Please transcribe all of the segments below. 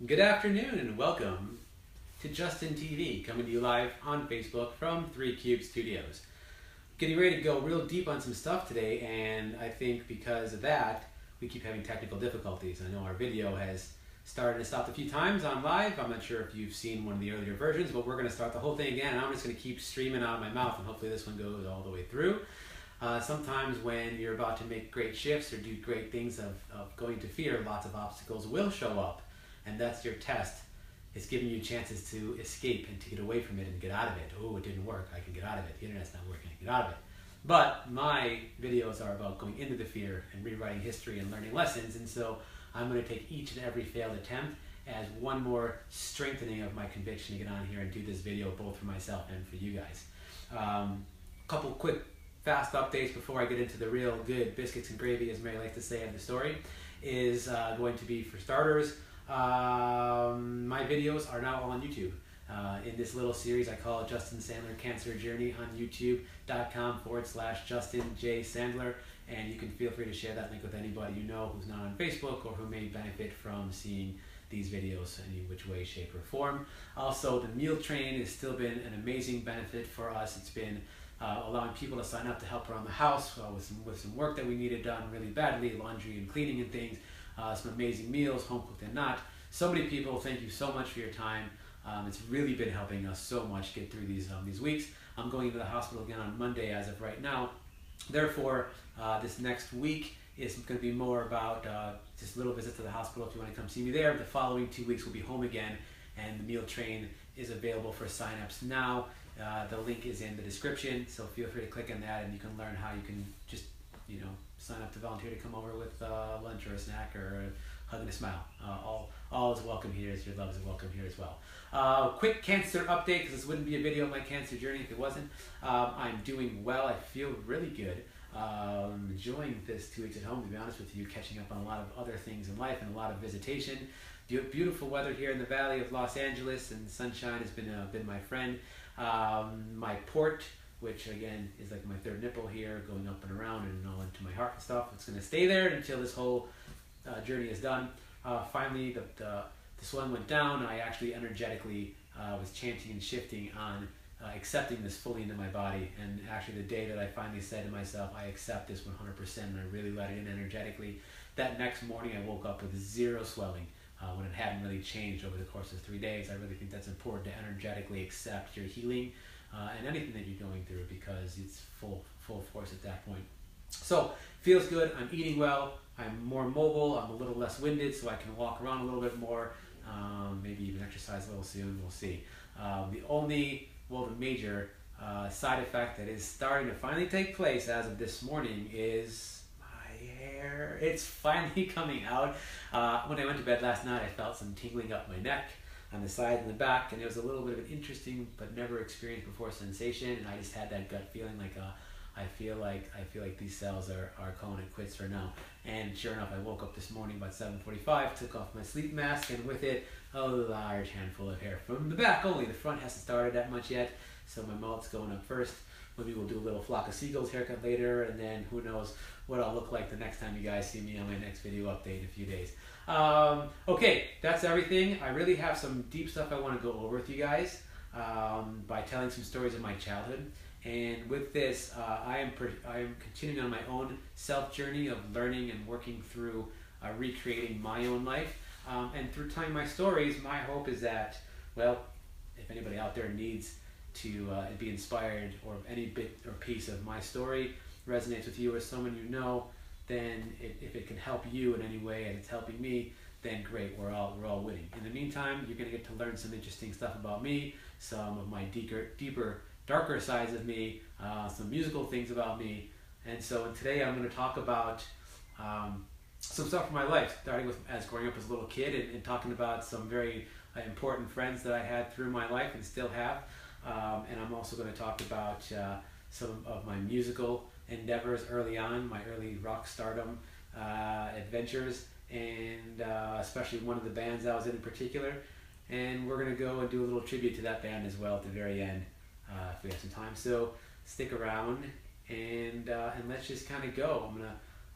Good afternoon and welcome to Justin TV, coming to you live on Facebook from 3Cube Studios. Getting ready to go real deep on some stuff today, and I think because of that, we keep having technical difficulties. I know our video has started and stopped a few times on live. I'm not sure if you've seen one of the earlier versions, but we're going to start the whole thing again, and I'm just going to keep streaming out of my mouth, and hopefully this one goes all the way through. Sometimes when you're about to make great shifts or do great things of going to fear, lots of obstacles will show up. And that's your test. It's giving you chances to escape and to get away from it and get out of it. Oh, it didn't work. I can get out of it. The internet's not working. I can get out of it. But my videos are about going into the fear and rewriting history and learning lessons. And so I'm going to take each and every failed attempt as one more strengthening of my conviction to get on here and do this video both for myself and for you guys. Couple quick, fast updates before I get into the real good biscuits and gravy, as Mary likes to say, of the story, is going to be, for starters, my videos are now all on YouTube. In this little series I call it Justin Sandler Cancer Journey on youtube.com/Justin J. Sandler, and you can feel free to share that link with anybody you know who's not on Facebook or who may benefit from seeing these videos any which way, shape, or form. Also, the meal train has still been an amazing benefit for us. It's been allowing people to sign up to help around the house with some work that we needed done really badly, laundry and cleaning and things. Some amazing meals, home cooked and not. So many people, thank you so much for your time. It's really been helping us so much get through these weeks. I'm going into the hospital again on Monday as of right now. Therefore, this next week is going to be more about just little visits to the hospital if you want to come see me there. The following 2 weeks we'll be home again, and the meal train is available for signups now. The link is in the description, so feel free to click on that and you can learn how you can just, sign up to volunteer to come over with lunch or a snack or a hug and a smile. All is welcome here, as your love is welcome here as well. Quick cancer update, because this wouldn't be a video of my cancer journey if it wasn't. I'm doing well. I feel really good. Enjoying this 2 weeks at home, to be honest with you, catching up on a lot of other things in life and a lot of visitation. Beautiful weather here in the valley of Los Angeles, and sunshine has been my friend. My port, which again is like my third nipple here, going up and around and all into my heart and stuff. It's going to stay there until this whole journey is done. Finally, the swelling went down. I actually energetically was chanting and shifting on accepting this fully into my body. And actually the day that I finally said to myself, I accept this 100%, and I really let it in energetically, that next morning I woke up with zero swelling. When it hadn't really changed over the course of 3 days. I really think that's important to energetically accept your healing and anything that you're going through, because it's full force at that point. So, feels good. I'm eating well. I'm more mobile. I'm a little less winded, so I can walk around a little bit more. Maybe even exercise a little soon. We'll see. The major side effect that is starting to finally take place as of this morning is hair. It's finally coming out. When I went to bed last night, I felt some tingling up my neck, on the side and the back, and it was a little bit of an interesting but never experienced before sensation. And I just had that gut feeling like I feel like these cells are calling it quits for now. And sure enough, I woke up this morning about 7:45, took off my sleep mask, and with it a large handful of hair from the back only. The front hasn't started that much yet, so my mullet's going up first. Maybe we'll do a little flock of seagulls haircut later, and then who knows what I'll look like the next time you guys see me on my next video update in a few days. Okay, that's everything. I really have some deep stuff I want to go over with you guys by telling some stories of my childhood. And with this, I am continuing on my own self journey of learning and working through recreating my own life. And through telling my stories, my hope is that, well, if anybody out there needs to be inspired, or any bit or piece of my story resonates with you or someone you know, then if it can help you in any way and it's helping me, then great, we're all winning. In the meantime, you're going to get to learn some interesting stuff about me, some of my deeper, darker sides of me, some musical things about me. And so today I'm going to talk about some stuff from my life, starting with as growing up as a little kid, and talking about some very important friends that I had through my life and still have. And I'm also going to talk about some of my musical endeavors early on, my early rock stardom adventures, and especially one of the bands I was in particular. And we're going to go and do a little tribute to that band as well at the very end, if we have some time. So stick around and let's just kind of go.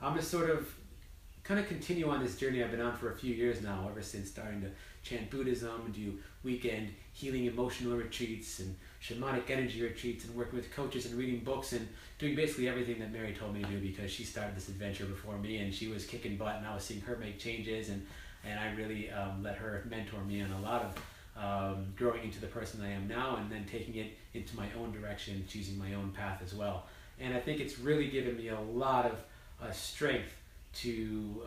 I'm gonna sort of kind of continue on this journey I've been on for a few years now, ever since starting to chant Buddhism and do weekend healing emotional retreats and shamanic energy retreats and working with coaches and reading books and doing basically everything that Mary told me to do, because she started this adventure before me and she was kicking butt, and I was seeing her make changes, and I really let her mentor me on a lot of growing into the person I am now, and then taking it into my own direction, choosing my own path as well. And I think it's really given me a lot of strength to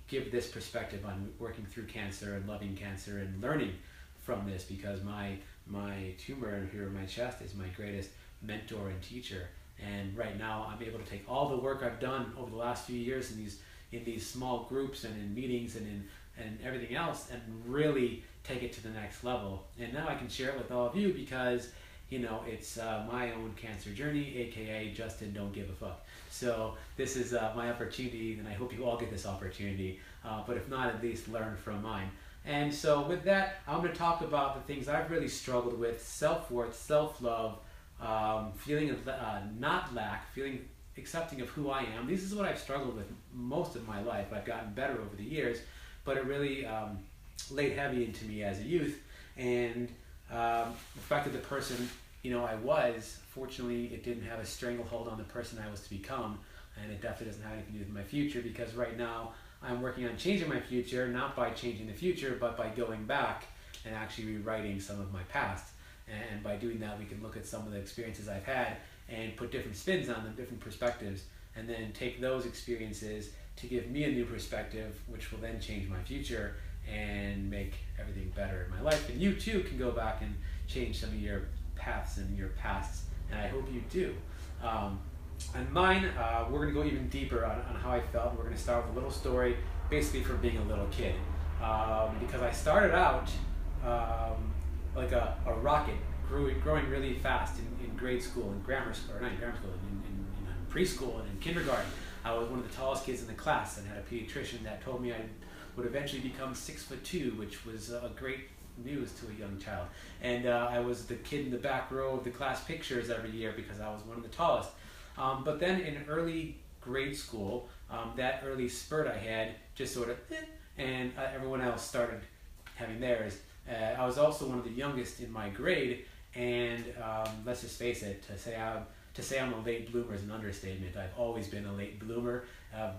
give this perspective on working through cancer and loving cancer and learning from this, because my tumor here in my chest is my greatest mentor and teacher. And right now I'm able to take all the work I've done over the last few years in these small groups and in meetings and everything else, and really take it to the next level. And now I can share it with all of you, because it's my own cancer journey, aka Justin Don't Give a Fuck. So this is my opportunity, and I hope you all get this opportunity, but if not, at least learn from mine. And so with that, I'm going to talk about the things I've really struggled with: self-worth, self-love, feeling of not lack, feeling accepting of who I am. This is what I've struggled with most of my life. I've gotten better over the years, but it really laid heavy into me as a youth, and affected the person I was. Fortunately, it didn't have a stranglehold on the person I was to become, and it definitely doesn't have anything to do with my future, because right now I'm working on changing my future, not by changing the future, but by going back and actually rewriting some of my past. And by doing that, we can look at some of the experiences I've had and put different spins on them, different perspectives, and then take those experiences to give me a new perspective, which will then change my future and make everything better in my life. And you too can go back and change some of your paths and your pasts, and I hope you do. And mine, we're going to go even deeper on how I felt. We're going to start with a little story, basically from being a little kid. Because I started out like a rocket, growing really fast in grade school, in grammar school, or not in grammar school, in preschool and in kindergarten. I was one of the tallest kids in the class, and had a pediatrician that told me I would eventually become 6'2", which was a great news to a young child. And I was the kid in the back row of the class pictures every year because I was one of the tallest. But then in early grade school, that early spurt I had just sort of, and everyone else started having theirs. I was also one of the youngest in my grade, and let's just face it, to say I'm a late bloomer is an understatement. I've always been a late bloomer,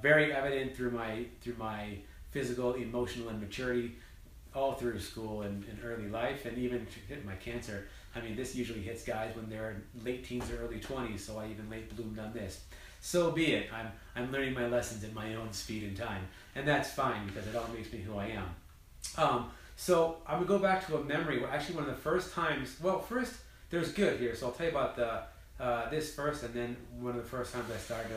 very evident through my physical, emotional, and maturity all through school and early life, and even my cancer. I mean, this usually hits guys when they're late teens or early 20s, so I even late bloomed on this. So be it. I'm learning my lessons at my own speed and time, and that's fine, because it all makes me who I am. So I would go back to a memory where actually one of the first times, well, first there's good here, so I'll tell you about this first, and then one of the first times I started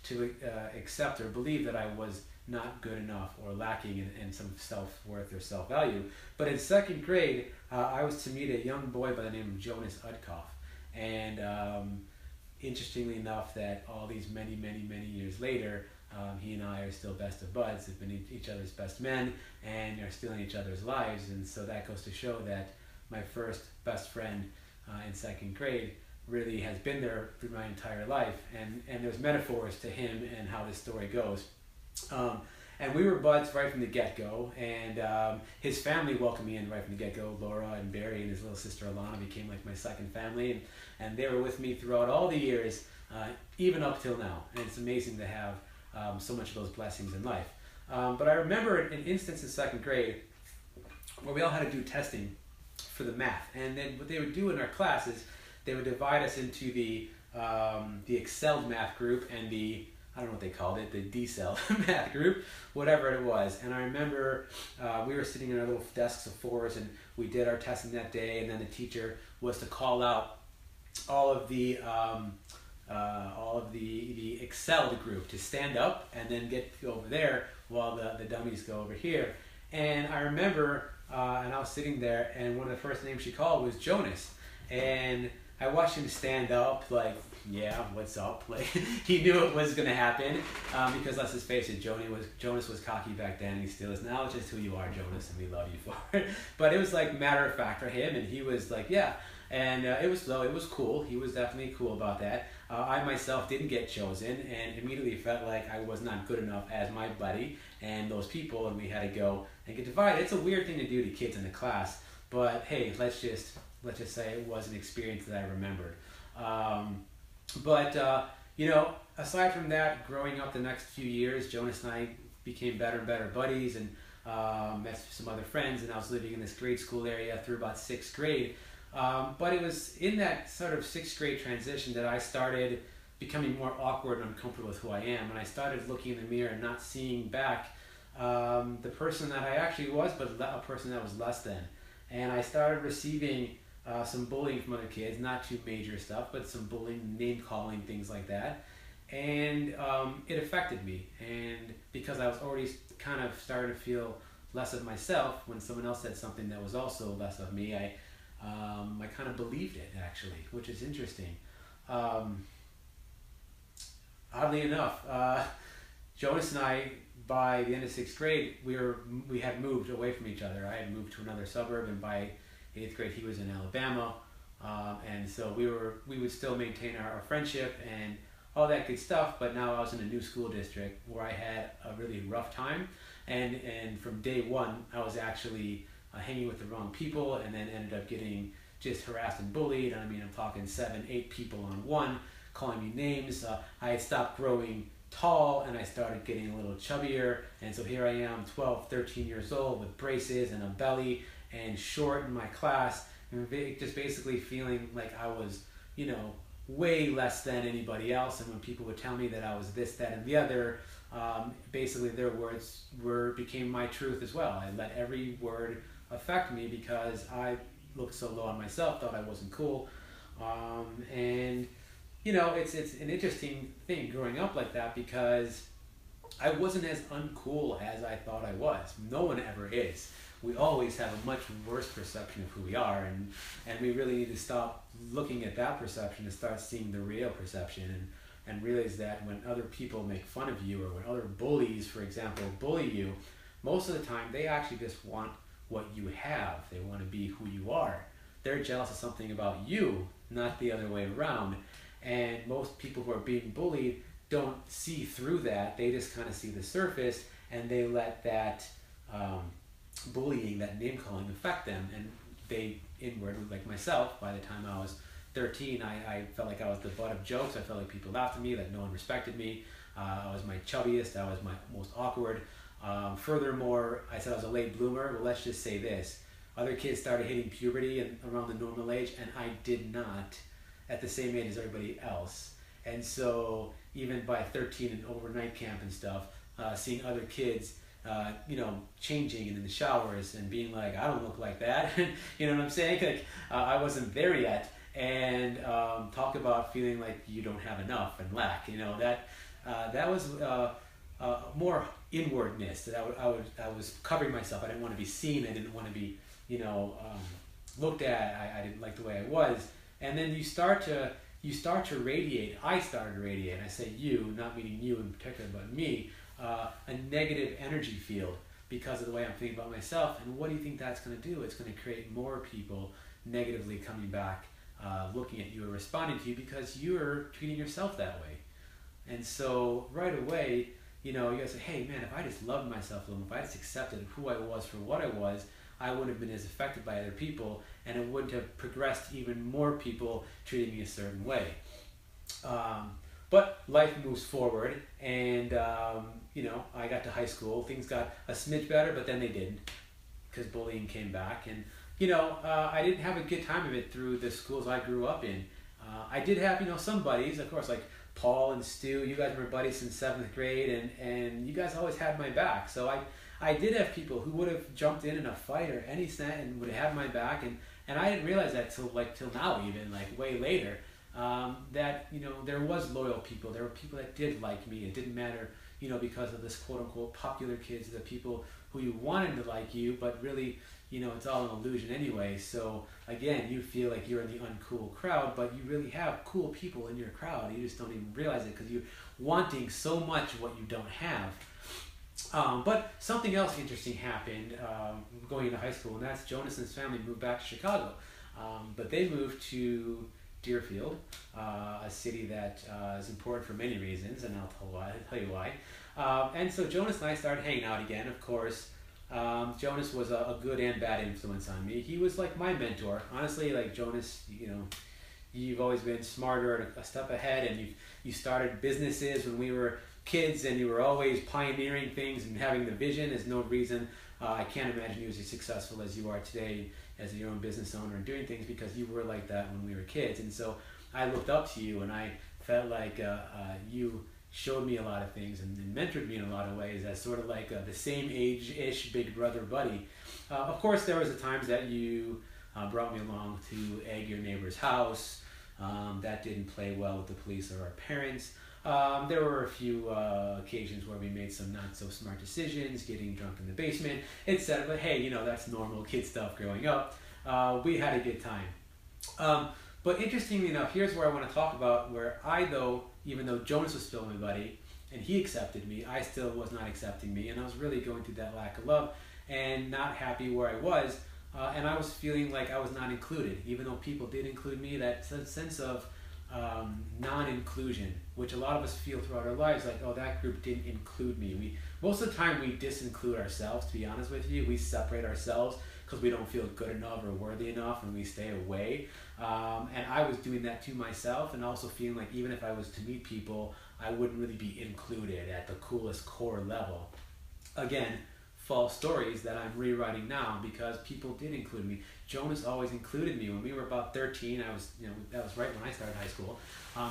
to accept or believe that I was not good enough or lacking in some self-worth or self-value. But in second grade, I was to meet a young boy by the name of Jonas Udkoff. And interestingly enough, that all these many years later, he and I are still best of buds, have been each other's best men, and are still in each other's lives. And so that goes to show that my first best friend in second grade really has been there through my entire life. And there's metaphors to him and how this story goes. And we were buds right from the get-go, and his family welcomed me in right from the get-go. Laura and Barry and his little sister Alana became like my second family, and they were with me throughout all the years, even up till now. And it's amazing to have so much of those blessings in life. But I remember an instance in second grade where we all had to do testing for the math, and then what they would do in our classes, they would divide us into the excelled math group and the, I don't know what they called it, the decel math group, whatever it was. And I remember we were sitting in our little desks of fours, and we did our testing that day, and then the teacher was to call out all of the excelled group to stand up and then get over there while the dummies go over here. And I remember, and I was sitting there, and one of the first names she called was Jonas. And I watched him stand up, like, yeah, what's up? Like, he knew it was going to happen, because let's just face it, Jonas was cocky back then, and he still is now. It's just who you are, Jonas, and we love you for it. But it was like matter of fact for him, and he was like, yeah. And it was cool. He was definitely cool about that. I myself didn't get chosen and immediately felt like I was not good enough as my buddy and those people, and we had to go and get divided. It's a weird thing to do to kids in the class, but hey, let's just say it was an experience that I remembered. Aside from that, growing up the next few years, Jonas and I became better and better buddies, and met some other friends, and I was living in this grade school area through about 6th grade. But it was in that sort of 6th grade transition that I started becoming more awkward and uncomfortable with who I am, and I started looking in the mirror and not seeing back the person that I actually was, but a person that was less than. And I started receiving some bullying from other kids, not too major stuff, but some bullying, name calling, things like that. And it affected me, and because I was already kind of starting to feel less of myself when someone else said something that was also less of me, I kind of believed it, actually, which is interesting. Oddly enough, Jonas and I, by the end of 6th grade, we had moved away from each other. I had moved to another suburb, and by 8th grade he was in Alabama, and so we would still maintain our friendship and all that good stuff. But now I was in a new school district where I had a really rough time, and from day one I was actually hanging with the wrong people, and then ended up getting just harassed and bullied. I mean, I'm talking 7, 8 people on one, calling me names. I had stopped growing tall, and I started getting a little chubbier, and so here I am, 12, 13 years old, with braces and a belly, and short in my class, and just basically feeling like I was, way less than anybody else. And when people would tell me that I was this, that, and the other, basically their words became my truth as well. I let every word affect me because I looked so low on myself, thought I wasn't cool. It's an interesting thing growing up like that, because I wasn't as uncool as I thought I was. No one ever is. We always have a much worse perception of who we are, and we really need to stop looking at that perception and start seeing the real perception, and realize that when other people make fun of you, or when other bullies, for example, bully you, most of the time they actually just want what you have. They want to be who you are. They're jealous of something about you, not the other way around. And most people who are being bullied don't see through that. They just kind of see the surface, and they let that bullying, that name calling, affect them. And they inwardly, like myself, by the time I was 13, I felt like I was the butt of jokes. I felt like people laughed at me, that no one respected me. I was my chubbiest, I was my most awkward. Furthermore, I said I was a late bloomer. Well, let's just say this. Other kids started hitting puberty and around the normal age, and I did not, at the same age as everybody else. And so even by 13 and overnight camp and stuff, seeing other kids changing and in the showers and being like, I don't look like that. You know what I'm saying? Like, I wasn't there yet. And talk about feeling like you don't have enough and lack. That was more inwardness. That I was covering myself. I didn't want to be seen. I didn't want to be looked at. I didn't like the way I was. And then you start to radiate. I started to radiate, and I say you, not meaning you in particular, but me, a negative energy field because of the way I'm thinking about myself. And what do you think that's going to do? It's going to create more people negatively coming back, looking at you or responding to you because you're treating yourself that way. And so right away, you guys say, hey man, if I just loved myself a little, if I just accepted who I was for what I was, I wouldn't have been as affected by other people, and it wouldn't have progressed even more people treating me a certain way. But life moves forward, and I got to high school. Things got a smidge better, but then they didn't, because bullying came back. And I didn't have a good time of it through the schools I grew up in. I did have some buddies, of course, like Paul and Stu. You guys were buddies since 7th grade, and you guys always had my back. So I did have people who would have jumped in a fight or any snap and would have had my back, and I didn't realize that till now, even like way later, that there was loyal people. There were people that did like me. It didn't matter because of this quote unquote popular kids, the people who you wanted to like you, but really it's all an illusion anyway. So again, you feel like you're in the uncool crowd, but you really have cool people in your crowd. You just don't even realize it because you're wanting so much what you don't have. But something else interesting happened going into high school, and that's Jonas and his family moved back to Chicago. But they moved to Deerfield, a city that is important for many reasons, and I'll tell you why. And so Jonas and I started hanging out again. Of course, Jonas was a good and bad influence on me. He was like my mentor. Honestly, like Jonas, you've always been smarter and a step ahead, and you started businesses when we were kids, and you were always pioneering things and having the vision. There's no reason I can't imagine you as successful as you are today as your own business owner and doing things, because you were like that when we were kids. And so I looked up to you, and I felt like you showed me a lot of things and mentored me in a lot of ways as sort of like the same age-ish big brother buddy. Of course, there was the times that you brought me along to egg your neighbor's house. That didn't play well with the police or our parents. There were a few occasions where we made some not so smart decisions, getting drunk in the basement, etc. But hey, that's normal kid stuff growing up. We had a good time. But interestingly enough, here's where I want to talk about where even though Jonas was still my buddy and he accepted me, I still was not accepting me, and I was really going through that lack of love and not happy where I was, and I was feeling like I was not included, even though people did include me. That sense of non-inclusion, which a lot of us feel throughout our lives, like, oh, that group didn't include me. Most of the time we disinclude ourselves, to be honest with you. We separate ourselves because we don't feel good enough or worthy enough, and we stay away. And I was doing that to myself, and also feeling like even if I was to meet people, I wouldn't really be included at the coolest core level. Again, false stories that I'm rewriting now, because people did include me. Jonas always included me. When we were about 13, that was right when I started high school.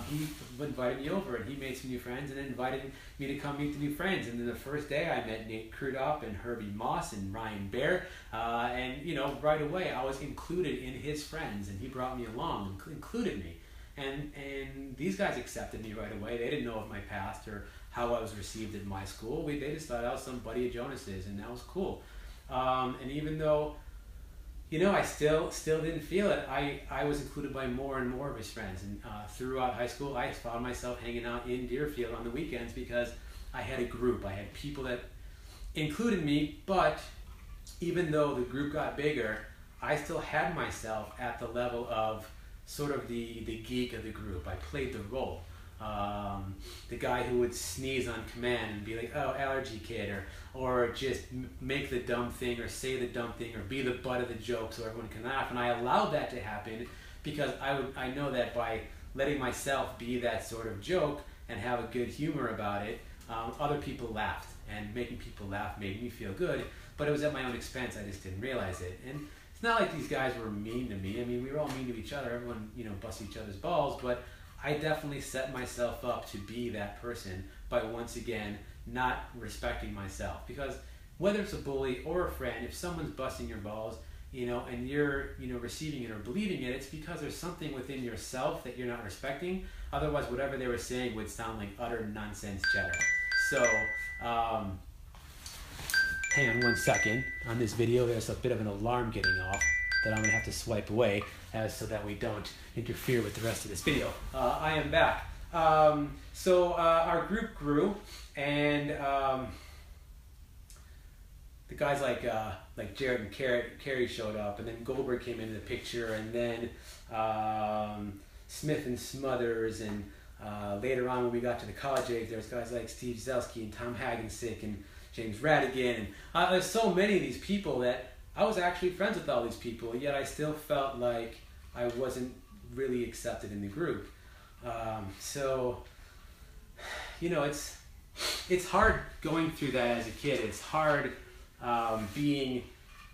He invited me over, and he made some new friends, and then invited me to come meet the new friends. And then the first day I met Nate Crudup and Herbie Moss and Ryan Bear, and right away I was included in his friends, and he brought me along and included me. And these guys accepted me right away. They didn't know of my past or how I was received at my school. They just thought I was some buddy of Jonas's, and that was cool. And even though I still didn't feel it, I was included by more and more of his friends. And throughout high school, I found myself hanging out in Deerfield on the weekends because I had a group. I had people that included me, but even though the group got bigger, I still had myself at the level of sort of the geek of the group. I played the role. The guy who would sneeze on command and be like, oh, allergy kid, or just make the dumb thing or say the dumb thing or be the butt of the joke so everyone can laugh. And I allowed that to happen because I know that by letting myself be that sort of joke and have a good humor about it, other people laughed, and making people laugh made me feel good, but it was at my own expense. I just didn't realize it. And it's not like these guys were mean to me. I mean, we were all mean to each other. Everyone, busts each other's balls, but I definitely set myself up to be that person by once again not respecting myself. Because whether it's a bully or a friend, if someone's busting your balls, and you're receiving it or believing it, it's because there's something within yourself that you're not respecting. Otherwise, whatever they were saying would sound like utter nonsense chatter. So, hang on one second. On this video, there's a bit of an alarm getting off that I'm going to have to swipe away so that we don't interfere with the rest of this video. I am back. So our group grew, and the guys like Jared and Carrie showed up, and then Goldberg came into the picture, and then Smith and Smothers, and later on when we got to the college age, there's guys like Steve Zelski and Tom Hagensick and James Radigan, and there's so many of these people that I was actually friends with all these people, yet I still felt like I wasn't really accepted in the group. So, it's hard going through that as a kid. It's hard being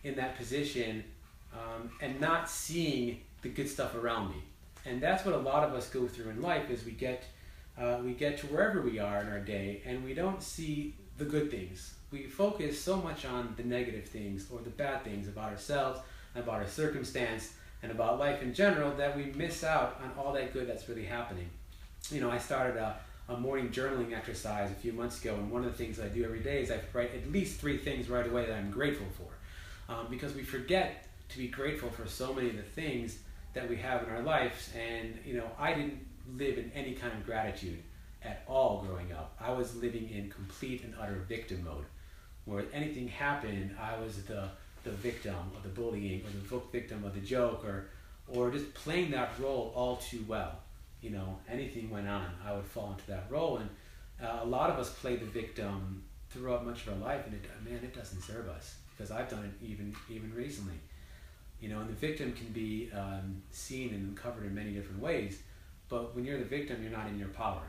in that position and not seeing the good stuff around me. And that's what a lot of us go through in life, is we get to wherever we are in our day, and we don't see the good things. We focus so much on the negative things or the bad things about ourselves, about our circumstance, and about life in general, that we miss out on all that good that's really happening. I started a morning journaling exercise a few months ago, and one of the things I do every day is I write at least 3 things right away that I'm grateful for. Because we forget to be grateful for so many of the things that we have in our lives, and I didn't live in any kind of gratitude at all growing up. I was living in complete and utter victim mode, where anything happened, I was the victim of the bullying, or the victim of the joke, or or just playing that role all too well. You know, anything went on, I would fall into that role. And a lot of us play the victim throughout much of our life, and it doesn't serve us, because I've done it even recently. You know, and the victim can be seen and covered in many different ways, but when you're the victim, you're not in your power.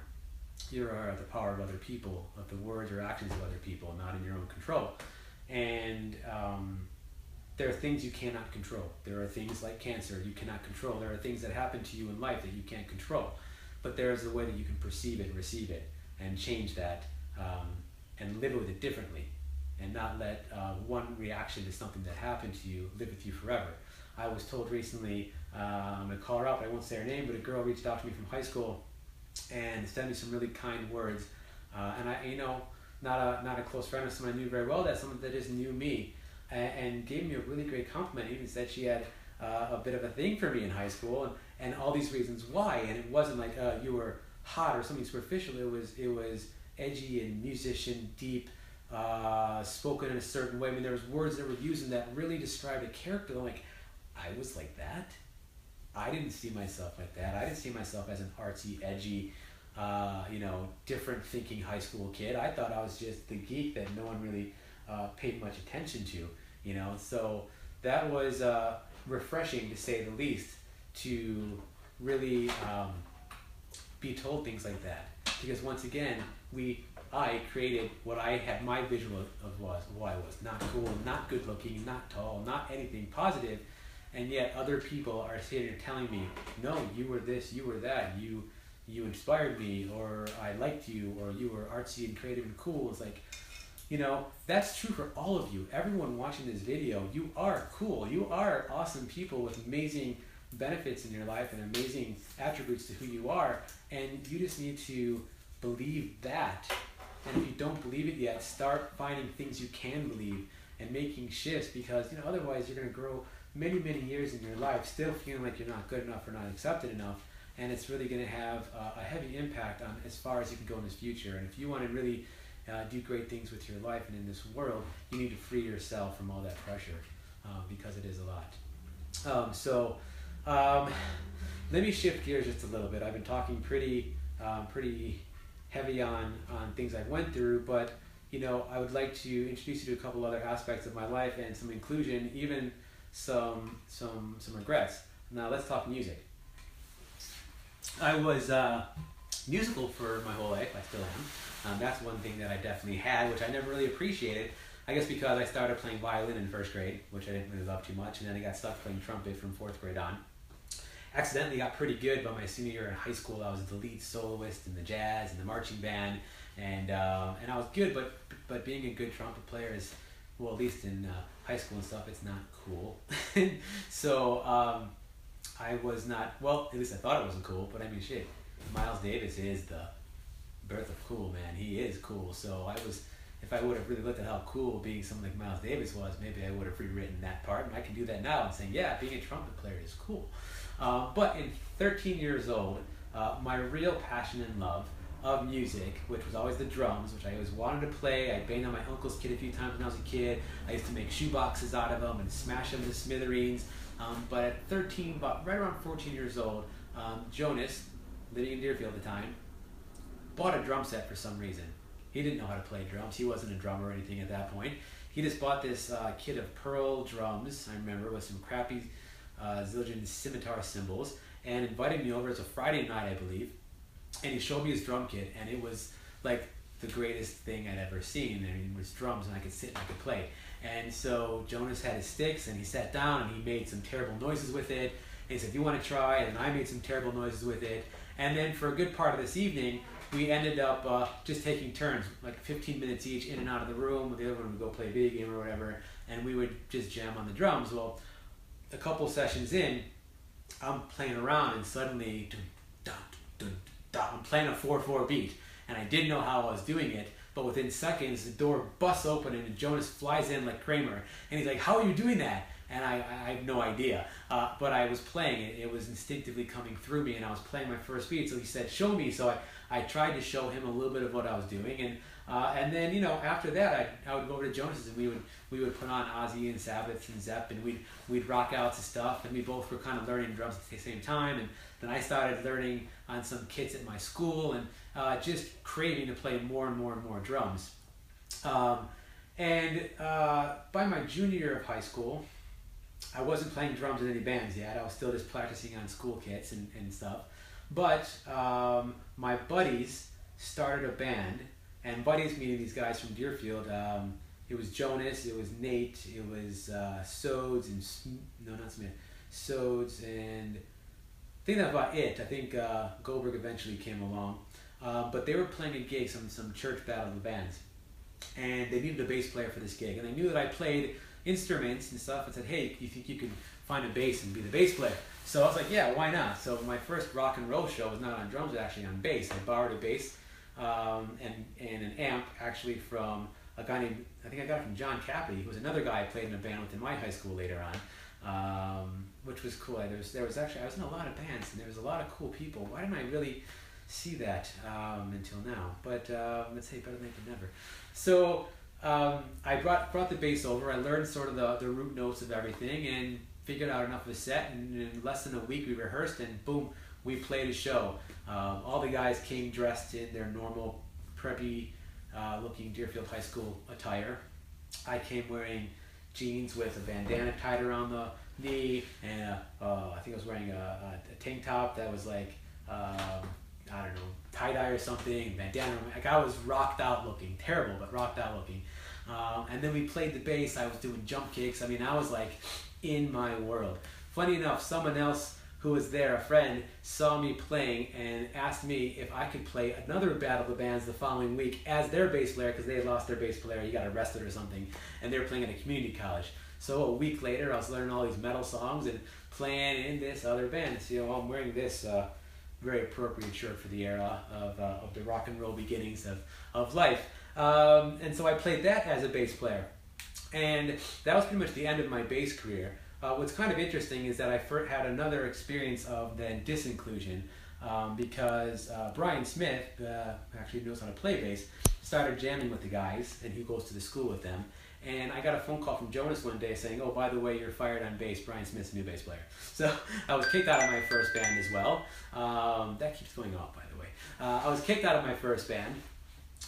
You are at the power of other people, of the words or actions of other people, not in your own control. And there are things you cannot control. There are things like cancer you cannot control. There are things that happen to you in life that you can't control. But there is a way that you can perceive it, receive it, and change that, and live with it differently, and not let one reaction to something that happened to you live with you forever. I was told recently, I'm going to call her up, I won't say her name, but a girl reached out to me from high school and sent me some really kind words. And I, you know, not a close friend of someone I knew very well, that's someone that just knew me, and gave me a really great compliment. Even said she had a bit of a thing for me in high school, and all these reasons why. And it wasn't like you were hot or something superficial. It was edgy and musician, deep, spoken in a certain way. I mean, there was words that were used in that really described a character. I'm like, I was like that? I didn't see myself like that. I didn't see myself as an artsy, edgy, you know, different thinking high school kid. I thought I was just the geek that no one really paid much attention to, you know. So that was refreshing, to say the least, to really be told things like that. Because once again, I created what I had my visual of was who I was. Not cool, not good looking, not tall, not anything positive. And yet other people are sitting here telling me, no, you were this, you were that, you inspired me, or I liked you, or you were artsy and creative and cool. It's like, you know, that's true for all of you. Everyone watching this video, you are cool. You are awesome people with amazing benefits in your life and amazing attributes to who you are. And you just need to believe that. And if you don't believe it yet, start finding things you can believe and making shifts, because, you know, otherwise you're going to grow many, many years in your life still feeling like you're not good enough or not accepted enough, and it's really going to have a heavy impact on as far as you can go in this future. And if you want to really do great things with your life and in this world, you need to free yourself from all that pressure, because it is a lot. Let me shift gears just a little bit. I've been talking pretty heavy on things I went through, but you know, I would like to introduce you to a couple other aspects of my life and some inclusion, even some regrets. Now let's talk music. I was musical for my whole life. I still am. That's one thing that I definitely had, which I never really appreciated. I guess because I started playing violin in first grade, which I didn't really love too much, and then I got stuck playing trumpet from fourth grade on. Accidentally got pretty good by my senior year in high school. I was the lead soloist in the jazz and the marching band, and I was good, but being a good trumpet player is, well, at least in high school and stuff, it's not cool. So I was not, well, at least I thought it wasn't cool, but I mean, shit, Miles Davis is the birth of cool, man. He is cool. So if I would have really looked at how cool being someone like Miles Davis was, maybe I would have rewritten that part, and I can do that now and saying, yeah, being a trumpet player is cool. But in 13 years old, my real passion and love of music, which was always the drums, which I always wanted to play. I banged on my uncle's kid a few times when I was a kid. I used to make shoeboxes out of them and smash them to smithereens. But at 13, about right around 14 years old, Jonas, living in Deerfield at the time, bought a drum set for some reason. He didn't know how to play drums. He wasn't a drummer or anything at that point. He just bought this kit of pearl drums, I remember, with some crappy Zildjian scimitar cymbals, and invited me over. As a Friday night, I believe, and he showed me his drum kit, and it was like the greatest thing I'd ever seen. I mean, it was drums, and I could sit and I could play. And so Jonas had his sticks, and he sat down, and he made some terrible noises with it. And he said, "You want to try?" And I made some terrible noises with it. And then for a good part of this evening, we ended up just taking turns, like 15 minutes each, in and out of the room. The other one would go play a video game or whatever, and we would just jam on the drums. Well, a couple sessions in, I'm playing around, and suddenly, I'm playing a 4/4 beat, and I didn't know how I was doing it. But within seconds, the door busts open, and Jonas flies in like Kramer, and he's like, "How are you doing that?" And I have no idea, but I was playing it. It was instinctively coming through me, and I was playing my first beat. So he said, "Show me." So I tried to show him a little bit of what I was doing, and And then, you know, after that, I would go over to Jonas's, and we would put on Ozzy and Sabbath and Zepp, and we'd rock out to stuff, and we both were kind of learning drums at the same time. And then I started learning on some kits at my school, and just craving to play more and more and more drums. And by my junior year of high school, I wasn't playing drums in any bands yet. I was still just practicing on school kits and stuff. But my buddies started a band, and buddies meaning these guys from Deerfield. It was Jonas, it was Nate, it was Sodes, and not Smith, Sodes, and I think that's about it. I think Goldberg eventually came along. But they were playing a gig, some church battle of the bands, and they needed a bass player for this gig. And they knew that I played instruments and stuff, and said, hey, you think you can find a bass and be the bass player? So I was like, yeah, why not? So my first rock and roll show was not on drums, it was actually on bass. I borrowed a bass and an amp actually from a guy named, I think I got it from John Cappy, who was another guy I played in a band with in my high school later on, which was cool. There was actually, I was in a lot of bands, and there was a lot of cool people. Why didn't I really see that until now? But let's say better late than never. So I brought the bass over. I learned sort of the root notes of everything and figured out enough of a set, and in less than a week we rehearsed, and boom, we played a show. All the guys came dressed in their normal preppy looking Deerfield High School attire. I came wearing jeans with a bandana tied around the knee, and I think I was wearing a tank top that was like I don't know, tie-dye or something, bandana. Like I was rocked out looking, terrible, but rocked out looking. And then we played the bass. I was doing jump kicks. I mean, I was like in my world. Funny enough, someone else who was there, a friend, saw me playing and asked me if I could play another Battle of the Bands the following week as their bass player, because they had lost their bass player. He got arrested or something, and they were playing at a community college. So a week later, I was learning all these metal songs and playing in this other band. So, you know, I'm wearing this very appropriate shirt for the era of the rock and roll beginnings of life. And so I played that as a bass player. And that was pretty much the end of my bass career. What's kind of interesting is that I had another experience of then disinclusion because Brian Smith, actually knows how to play bass, started jamming with the guys, and he goes to the school with them. And I got a phone call from Jonas one day saying, oh, by the way, you're fired on bass. Brian Smith's a new bass player. So I was kicked out of my first band as well. That keeps going off, by the way. I was kicked out of my first band,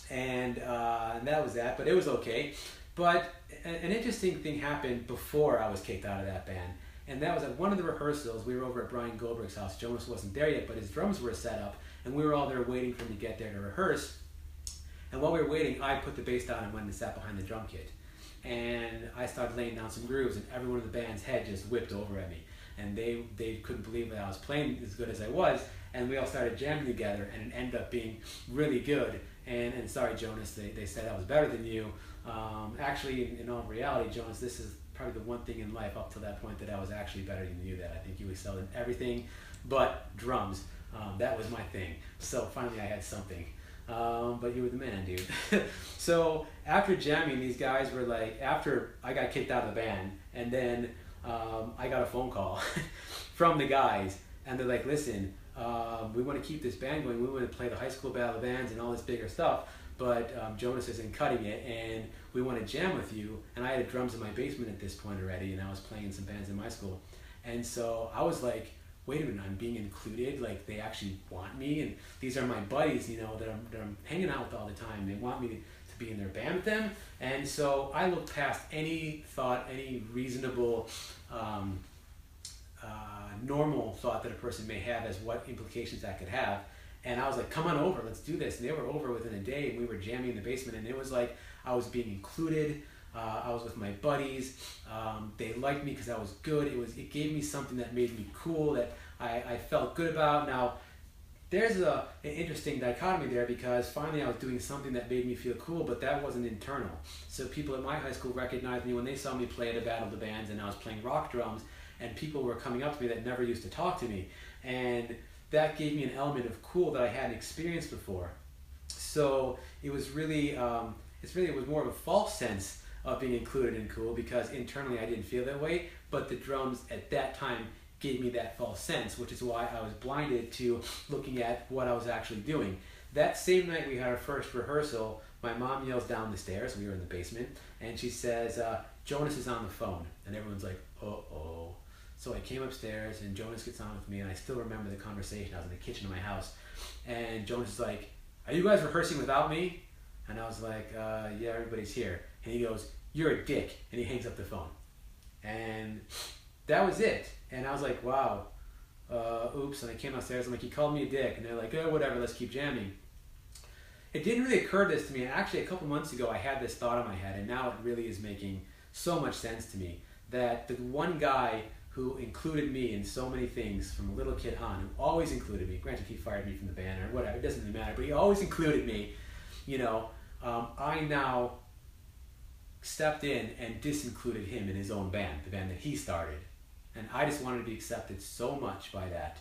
and that was that, but it was okay. But an interesting thing happened before I was kicked out of that band, and that was at one of the rehearsals. We were over at Brian Goldberg's house. Jonas wasn't there yet, but his drums were set up, and we were all there waiting for him to get there to rehearse. And while we were waiting, I put the bass down and went and sat behind the drum kit. And I started laying down some grooves, and everyone in the band's head just whipped over at me. And they couldn't believe that I was playing as good as I was, and we all started jamming together, and it ended up being really good. And sorry, Jonas, they said I was better than you. Actually, in all reality, Jonas, this is probably the one thing in life up to that point that I was actually better than you, that I think you excelled in everything but drums. That was my thing. So finally I had something. But you were the man, dude. So after jamming, these guys were like, after I got kicked out of the band, and then I got a phone call from the guys, and they're like, listen, we want to keep this band going. We want to play the high school battle of bands and all this bigger stuff, but Jonas isn't cutting it, and we want to jam with you. And I had drums in my basement at this point already, and I was playing in some bands in my school. And so I was like, wait a minute, I'm being included, like they actually want me, and these are my buddies, you know, that I'm hanging out with all the time. They want me to be in their band with them. And so I looked past any thought, any reasonable, normal thought that a person may have as what implications that could have. And I was like, come on over, let's do this. And they were over within a day, and we were jamming in the basement, and it was like I was being included. I was with my buddies. They liked me because I was good. It gave me something that made me cool, that I felt good about. Now, there's an interesting dichotomy there, because finally I was doing something that made me feel cool, but that wasn't internal. So people at my high school recognized me when they saw me play at a Battle of the Bands, and I was playing rock drums, and people were coming up to me that never used to talk to me. And that gave me an element of cool that I hadn't experienced before. So it was really, it was more of a false sense of being included and cool, because internally I didn't feel that way, but the drums at that time gave me that false sense, which is why I was blinded to looking at what I was actually doing. That same night we had our first rehearsal, my mom yells down the stairs. We were in the basement, and she says, Jonas is on the phone. And everyone's like, uh-oh. So I came upstairs, and Jonas gets on with me, and I still remember the conversation. I was in the kitchen of my house, and Jonas is like, are you guys rehearsing without me? And I was like, yeah, everybody's here. And he goes, you're a dick. And he hangs up the phone. And that was it. And I was like, wow, oops. And I came upstairs, I'm like, he called me a dick. And they're like, oh, whatever, let's keep jamming. It didn't really occur this to me. Actually, a couple months ago, I had this thought in my head, and now it really is making so much sense to me, that the one guy who included me in so many things from a little kid on, who always included me, granted he fired me from the band or whatever, it doesn't really matter, but he always included me, you know, I now stepped in and disincluded him in his own band, the band that he started. And I just wanted to be accepted so much by that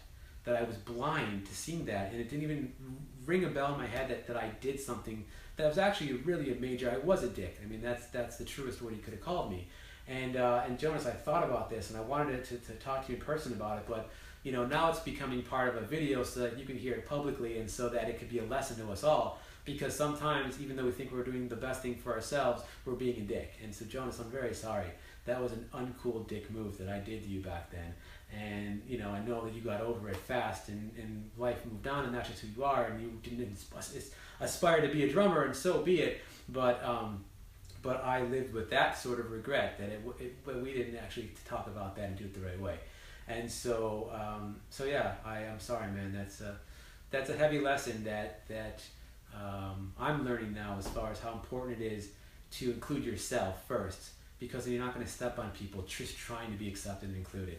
I was blind to seeing that, and it didn't even ring a bell in my head that I did something that was actually really a major, I was a dick. I mean, that's the truest word he could have called me. And Jonas, I thought about this, and I wanted to talk to you in person about it, but you know, now it's becoming part of a video so that you can hear it publicly, and so that it could be a lesson to us all. Because sometimes, even though we think we're doing the best thing for ourselves, we're being a dick. And so, Jonas, I'm very sorry. That was an uncool dick move that I did to you back then. And you know, I know that you got over it fast, and life moved on, and that's just who you are. And you didn't aspire to be a drummer, and so be it. But I lived with that sort of regret that we didn't actually talk about that and do it the right way. And so yeah, I'm sorry, man. That's a heavy lesson that I'm learning now, as far as how important it is to include yourself first, because you're not going to step on people just trying to be accepted and included,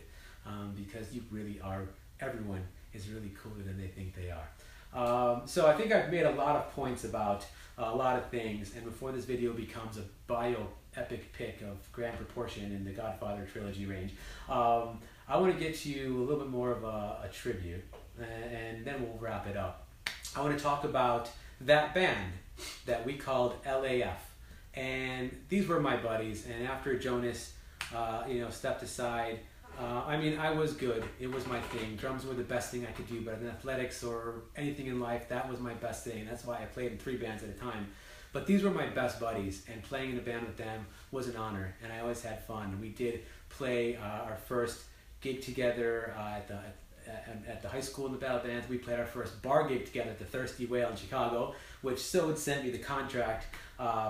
because you really are. Everyone is really cooler than they think they are. So I think I've made a lot of points about a lot of things, and before this video becomes a bio-epic pick of grand proportion in the Godfather trilogy range, I want to get to you a little bit more of a tribute, and then we'll wrap it up. I want to talk about that band that we called LAF, and these were my buddies. And after Jonas, stepped aside, I mean, I was good. It was my thing. Drums were the best thing I could do, but in athletics or anything in life, that was my best thing. That's why I played in 3 bands at a time. But these were my best buddies, and playing in a band with them was an honor, and I always had fun. We did play our first gig together at the high school in the battle bands. We played our first bar gig together at the Thirsty Whale in Chicago, which Sode sent me the contract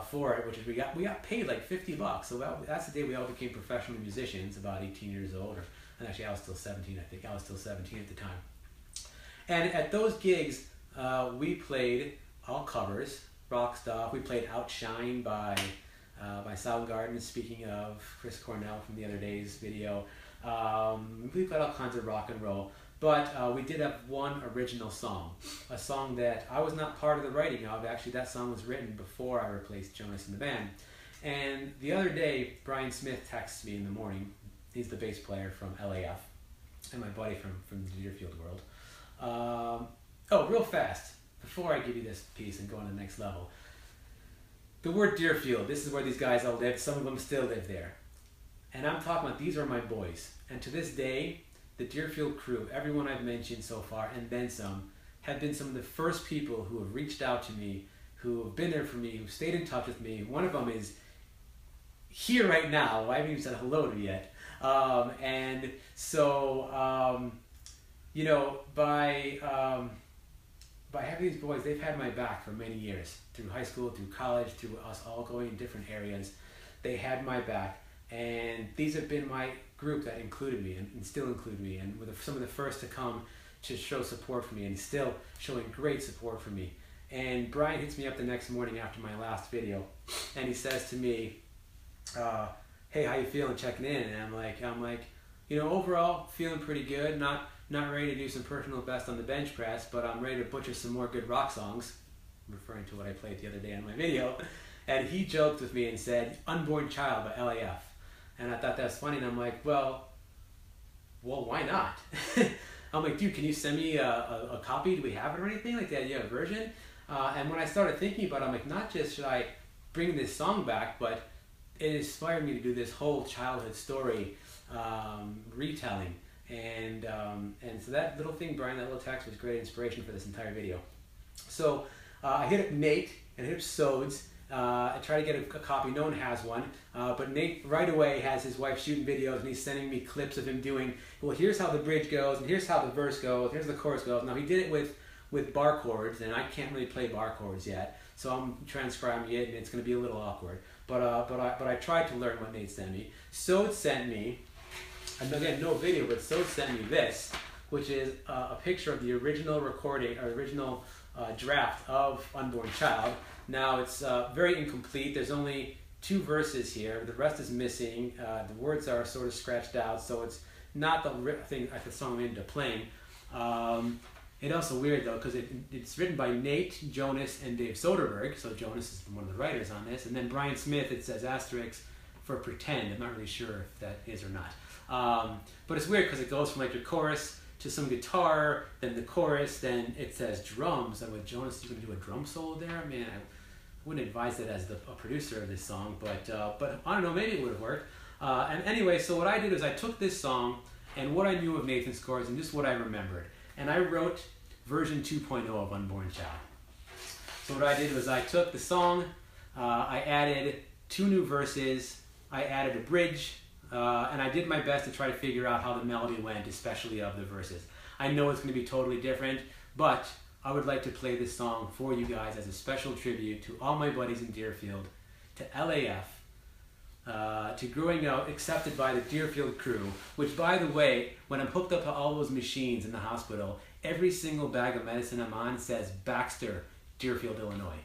for it, which is we got paid like $50. So that's the day we all became professional musicians, about 18 years old, and actually I was still 17. I think I was still 17 at the time. And at those gigs, we played all covers, rock stuff. We played Outshine by Soundgarden. Speaking of Chris Cornell from the other day's video, we played all kinds of rock and roll. But we did have one original song, a song that I was not part of the writing of. Actually, that song was written before I replaced Jonas in the band. And the other day, Brian Smith texts me in the morning. He's the bass player from LAF and my buddy from the Deerfield world. Real fast, before I give you this piece and go on to the next level. The word Deerfield, this is where these guys all lived. Some of them still live there. And I'm talking about, these are my boys. And to this day, the Deerfield crew, everyone I've mentioned so far, and then some, have been some of the first people who have reached out to me, who have been there for me, who stayed in touch with me. One of them is here right now. I haven't even said hello to him yet. And so, by having these boys, they've had my back for many years, through high school, through college, through us all going in different areas. They had my back. And these have been my group that included me and still include me, and were some of the first to come to show support for me, and still showing great support for me. And Brian hits me up the next morning after my last video, and he says to me, hey, how you feeling, checking in? And I'm like, overall feeling pretty good, not ready to do some personal best on the bench press, but I'm ready to butcher some more good rock songs, referring to what I played the other day on my video. And he joked with me and said, Unborn Child by LAF. And I thought that was funny, and I'm like, well, why not? I'm like, dude, can you send me a copy? Do we have it or anything? Like, the idea of a version? And when I started thinking about it, I'm like, not just should I bring this song back, but it inspired me to do this whole childhood story retelling. And so that little thing, Brian, that little text was great inspiration for this entire video. So I hit up Nate and hit up Sodes. I try to get a copy. No one has one. But Nate right away has his wife shooting videos, and he's sending me clips of him doing, well, here's how the bridge goes, and here's how the verse goes, here's the chorus goes. Now, he did it with bar chords, and I can't really play bar chords yet, so I'm transcribing it, and it's going to be a little awkward. But I tried to learn what Nate sent me. Sodes sent me, and again, no video, but Sodes sent me this, which is a picture of the original recording, or original draft of Unborn Child. Now, it's very incomplete. There's only 2 verses here. The rest is missing. The words are sort of scratched out, so it's not the song I'm into playing. It's also weird, though, because it's written by Nate, Jonas, and Dave Soderbergh. So Jonas is one of the writers on this. And then Brian Smith, it says asterisk for pretend. I'm not really sure if that is or not. But it's weird because it goes from like your chorus to some guitar, then the chorus, then it says drums. And with Jonas, you can do a drum solo there. Man, I wouldn't advise it as a producer of this song, but I don't know, maybe it would have worked. And anyway, so what I did is I took this song and what I knew of Nathan's chords and just what I remembered. And I wrote version 2.0 of Unborn Child. So what I did was I took the song, I added 2 new verses, I added a bridge, and I did my best to try to figure out how the melody went, especially of the verses. I know it's going to be totally different, but I would like to play this song for you guys as a special tribute to all my buddies in Deerfield, to LAF, to growing up accepted by the Deerfield crew, which, by the way, when I'm hooked up to all those machines in the hospital, every single bag of medicine I'm on says Baxter, Deerfield, Illinois.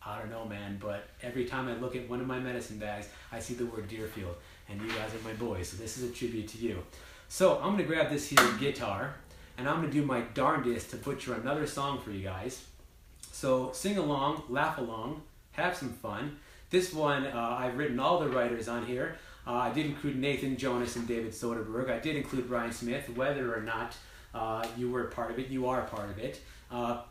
I don't know, man, but every time I look at one of my medicine bags, I see the word Deerfield, and you guys are my boys, so this is a tribute to you. So I'm going to grab this here guitar, and I'm going to do my darndest to butcher another song for you guys. So sing along, laugh along, have some fun. This one, I've written all the writers on here. I did include Nathan, Jonas, and David Soderbergh. I did include Brian Smith, whether or not you were a part of it, you are a part of it.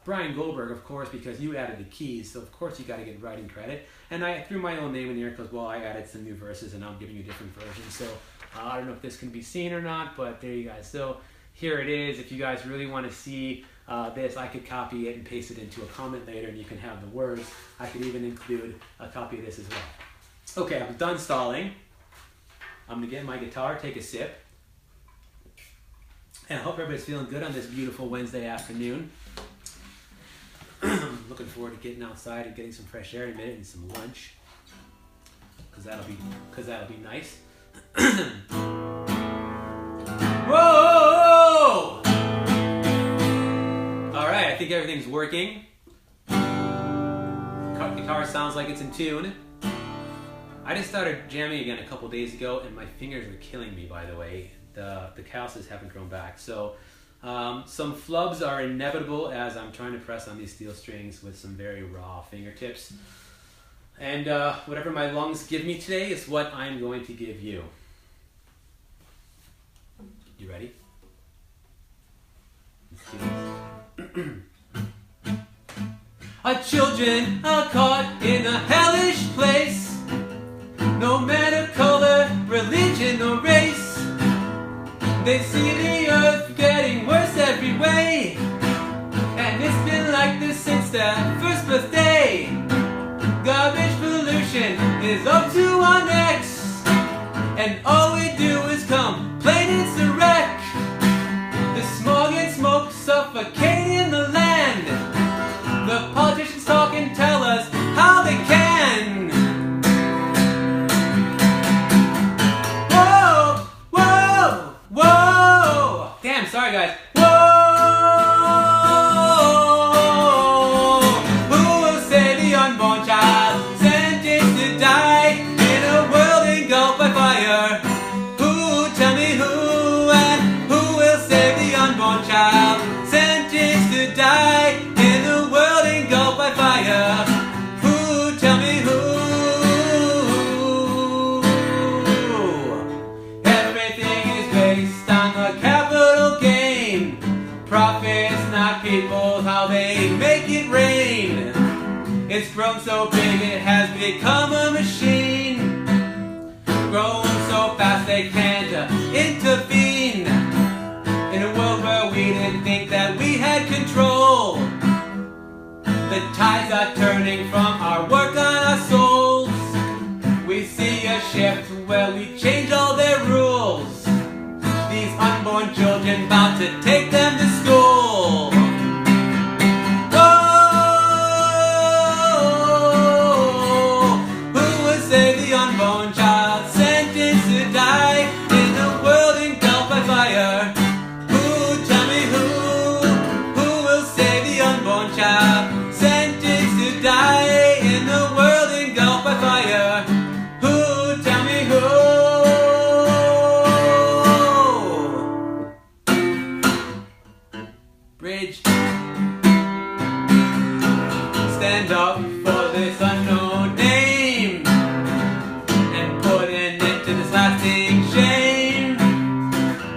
Brian Goldberg, of course, because you added the keys, so of course you got to get writing credit. And I threw my own name in here because, well, I added some new verses and I'm giving you different versions. So I don't know if this can be seen or not, but there you guys. So here it is. If you guys really want to see this, I could copy it and paste it into a comment later and you can have the words. I could even include a copy of this as well. Okay, I'm done stalling. I'm going to get my guitar, take a sip. And I hope everybody's feeling good on this beautiful Wednesday afternoon. I'm looking forward to getting outside and getting some fresh air in a minute and some lunch. Because that'll be nice. Whoa! Alright, I think everything's working. Guitar sounds like it's in tune. I just started jamming again a couple days ago and my fingers are killing me, by the way. The calluses haven't grown back. So some flubs are inevitable as I'm trying to press on these steel strings with some very raw fingertips. And whatever my lungs give me today is what I'm going to give you. You ready? Let's do this. Our children are caught in a hellish place. No matter color, religion, or race. They see the earth getting worse every way. And it's been like this since their first birthday. Garbage pollution is up to our necks. And all we do is complain, it's a wreck. The smog and smoke suffocating the land. The politicians talk and tell us how they can. Whoa, whoa, whoa. Damn, sorry guys. Whoa. Who will save the unborn child sentenced to die in a world engulfed by fire? Who, tell me who, and who will save the unborn child sentenced to die in a world engulfed by fire? Who, tell me who? Everything is based on the capital gain. Profits, not people, how they make it rain. It's grown so big it has become a machine. Growing so fast they can't intervene. In a world where we didn't think that we had control. The tides are turning from our work on our souls. We see a shift where we change all their rules. These unborn children about to take them to school. Oh, who will save the unborn child sentenced to die in a world engulfed by fire? Who, tell me who will save the unborn child sentenced to die in the world engulfed by fire? Who, tell me who? Bridge. Stand up for this unknown name and put an end to this lasting shame.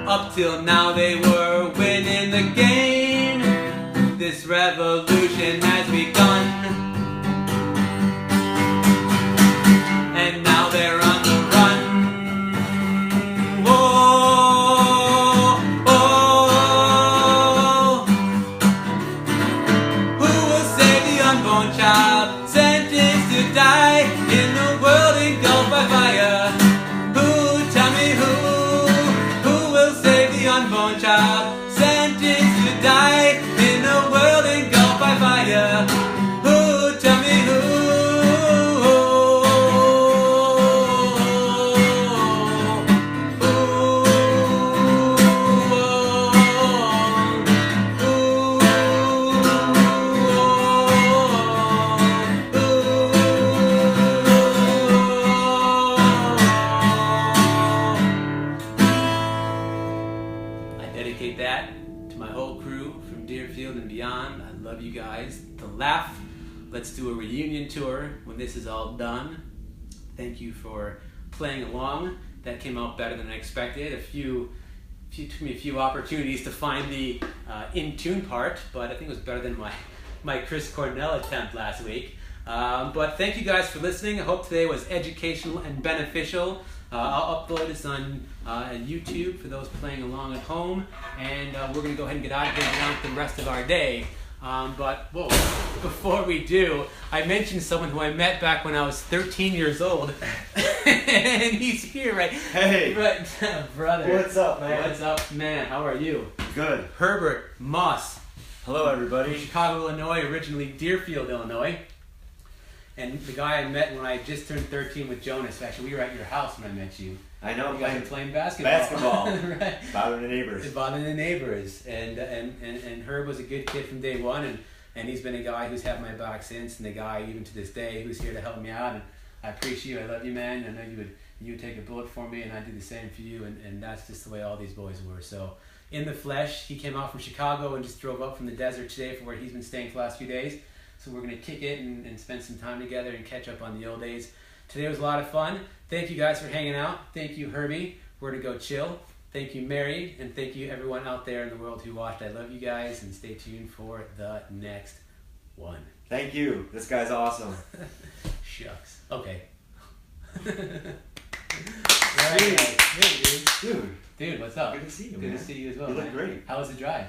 Up till now they were winning the game. This revolution has begun, and now they're on the run. Whoa, oh. Who will save the unborn child sentenced to die in the world engulfed by fire? Who, tell me who will save the unborn child sentenced to die in the world engulfed by fire? Who, tell me who? I dedicate that to my whole crew from Deerfield and beyond. I love you guys. To laugh. Let's do a reunion tour when this is all done. Thank you for playing along. That came out better than I expected. It took me a few opportunities to find the in tune part, but I think it was better than my Chris Cornell attempt last week. But thank you guys for listening. I hope today was educational and beneficial. I'll upload this on YouTube for those playing along at home, and we're going to go ahead and get out of here and get on with the rest of our day. But whoa, before we do, I mentioned someone who I met back when I was 13 years old, and he's here, right? Hey, right, brother. What's up, man? What's up, man? How are you? Good. Herbert Moss. Hello, everybody. From Chicago, Illinois, originally Deerfield, Illinois. And the guy I met when I just turned 13 with Jonas, actually, we were at your house when I met you. I know. You guys were playing basketball. Basketball. Right. Bothering the neighbors. Bothering the neighbors. And Herb was a good kid from day one, and he's been a guy who's had my back since, and a guy even to this day who's here to help me out. And I appreciate you. I love you, man. I know you would take a bullet for me, and I'd do the same for you. And that's just the way all these boys were. So in the flesh, he came out from Chicago and just drove up from the desert today for where he's been staying for the last few days. So we're going to kick it and spend some time together and catch up on the old days. Today was a lot of fun. Thank you guys for hanging out. Thank you, Herbie. We're to go chill. Thank you, Mary. And thank you, everyone out there in the world who watched. I love you guys, and stay tuned for the next one. Thank you. This guy's awesome. Shucks. Okay. Hey, dude. Dude, what's up? Good to see you, Good man. to see you as well. You look man. great. How was the drive?